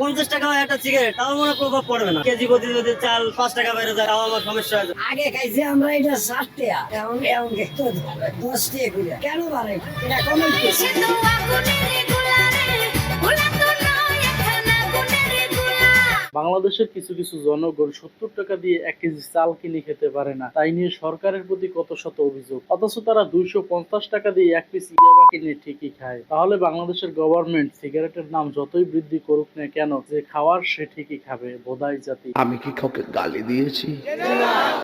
50 টাকা হয় একটা সিগারেট, তাও মনে হয় প্রভাব পড়বে না। কেজি প্রতি যদি চাল 5 টাকা বেড়ে যায়, তাও আমার সমস্যা হয়ে যায়। আগে খাইছি আমরা এটা 60 টাকা, এখন এখন খেতে 10 টাকা করে। কেন বাড়ে এটা কমেন্ট করছি। বাংলাদেশের কিছু কিছু জনগণ 70 টাকা দিয়ে 1 কেজি চাল কিনে খেতে পারে না, তাই নিয়ে সরকারের প্রতি কত শত অভিযোগ, অথচ তারা 250 টাকা দিয়ে 1 পিস ইয়াবা কিনে ঠিকই খায়। তাহলে বাংলাদেশের গভর্নমেন্ট সিগারেটের দাম যতই বৃদ্ধি করুক না কেন, যে খাওয়ার সে ঠিকই খাবে, বোধাই জাতি। আমি কি কাউকে গালি দিয়েছি?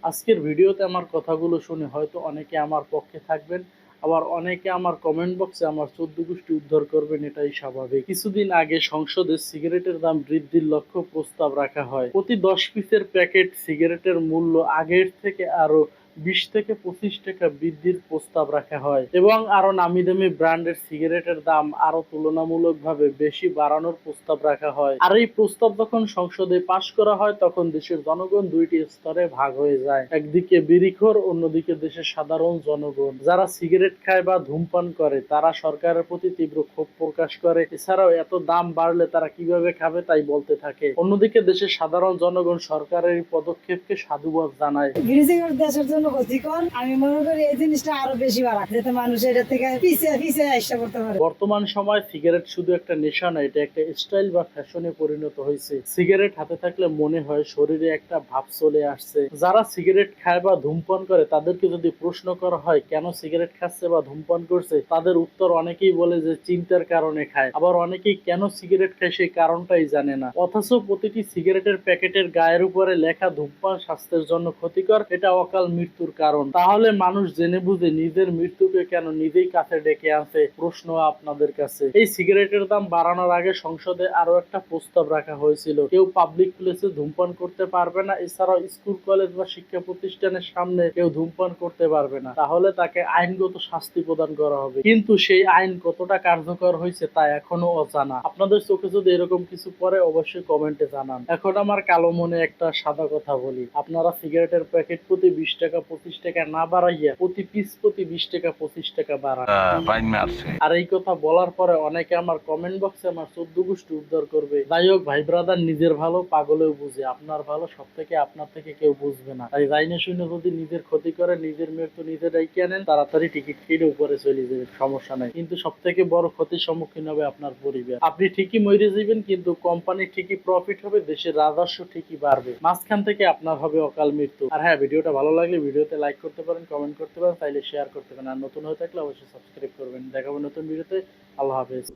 আজকের ভিডিওতে আমার কথাগুলো শুনে হয়তো অনেকে আমার পক্ষে থাকবেন, আবার অনেকে আমার কমেন্ট বক্সে আমার 14 গোষ্ঠী উদ্ধার করবেন, এটাই স্বাভাবিক। কিছুদিন আগে সংসদে সিগারেটের দাম বৃদ্ধির লক্ষ্য প্রস্তাব রাখা হয়। প্রতি 10 পিসের প্যাকেট সিগারেটের মূল্য আগের থেকে আরো 20 থেকে 25 টাকা বৃদ্ধির প্রস্তাব রাখা হয় এবং আরো নামি দামি ব্র্যান্ডের সিগারেটের দাম আরো তুলনামূলকভাবে বেশি বাড়ানোর প্রস্তাব রাখা হয়। আর এই প্রস্তাব যখন সংসদে পাশ করা হয়, তখন দেশের জনগণ দুইটি স্তরে ভাগ হয়ে যায়। একদিকে বিড়িখোর, অন্যদিকে দেশের সাধারণ জনগণ। যারা সিগারেট খায় বা ধূমপান করে তারা সরকারের প্রতি তীব্র ক্ষোভ প্রকাশ করে। এছাড়াও এত দাম বাড়লে তারা কিভাবে খাবে তাই বলতে থাকে। অন্যদিকে দেশের সাধারণ জনগণ সরকারের এই পদক্ষেপকে সাধুবাদ জানায়। সিগারেট দেশের জন্য ক্ষতিকর। আমি মনে করি এই জিনিসটা আরো বেশি বাড়া, যাতে মানুষ এটা থেকে পিছিয়ে আসতে করতে পারে। বর্তমান সময় সিগারেট শুধু একটা নেশা না, এটা একটা স্টাইল বা ফ্যাশনে পরিণত হয়েছে। সিগারেট হাতে থাকলে মনে হয় শরীরে একটা ভাব চলে আসছে। যারা সিগারেট খায় বা ধূমপান করে তাদেরকে যদি প্রশ্ন করা হয় কেন সিগারেট খাচ্ছে বা ধূমপান করছে, তাদের উত্তর অনেকেই বলে যে চিন্তার কারণে খায়, আবার অনেকেই কেন সিগারেট খায় সেই কারণটাই জানে না। অথচ প্রতিটি সিগারেটের প্যাকেটের গায়ের উপরে লেখা ধূমপান স্বাস্থ্যের জন্য ক্ষতিকর, এটা অকাল মৃত্যুর কারণ। তাহলে মানুষ জেনে বুঝে নিজের মৃত্যুকে কেন নিজেই কাছে ডেকে আনছে? প্রশ্ন আপনাদের কাছে। এই সিগারেটের দাম বাড়ানোর আগে সংসদে আরো একটা প্রস্তাব রাখা হয়েছিল, কেউ পাবলিক প্লেসে ধূমপান করতে পারবে না, এছাড়াও স্কুল কলেজ বা শিক্ষা প্রতিষ্ঠানের সামনে কেউ ধূমপান করতে পারবে না, তাহলে তাকে আইনগত শাস্তি প্রদান করা হবে। কিন্তু সেই আইন কতটা কার্যকর হয়েছে তা এখনো অজানা। আপনাদের চোখে যদি এরকম কিছু পড়ে অবশ্যই কমেন্টে জানান। এখন আমার কালো মনে একটা সাদা কথা বলি, আপনারা সিগারেটের প্যাকেট প্রতি 20 টাকা 25 টাকা না বাড়াইয়া প্রতি পিস প্রতি 20 টাকা 25 টাকা বাড়ান। আর এই কথা বলার পরে অনেকে আমার কমেন্ট বক্সে আমার 14 গোষ্ঠী উদ্ধার করবে। যাই হোক ভাই ব্রাদার, নিজের ভালো পাগলেও বুঝে, আপনার ভালো সব থেকে আপনার থেকে কেউ বুঝবে না। তাই যাইনে শুনে যদি নিজের ক্ষতি করে, নিজের মৃত্যু নিজেরাই আনেন, তাড়াতাড়ি টিকিট কেটে উপরে চলে যাবেন, সমস্যা নাই। কিন্তু সব থেকে বড় ক্ষতির সম্মুখীন হবে আপনার পরিবার। আপনি ঠিকই মরে যাবেন, কিন্তু কোম্পানি ঠিকই প্রফিট হবে, দেশের রাজস্ব ঠিকই বাড়বে, মাঝখান থেকে আপনার হবে অকাল মৃত্যু। আর হ্যাঁ, ভিডিওটা ভালো লাগলে ভিডিওতে লাইক করতে পারেন, কমেন্ট করতে পারেন, চাইলে শেয়ার করতে পারেন। আর নতুন হয়ে থাকলে অবশ্যই সাবস্ক্রাইব করবেন। দেখাবো নতুন ভিডিওতে। আল্লাহ হাফেজ।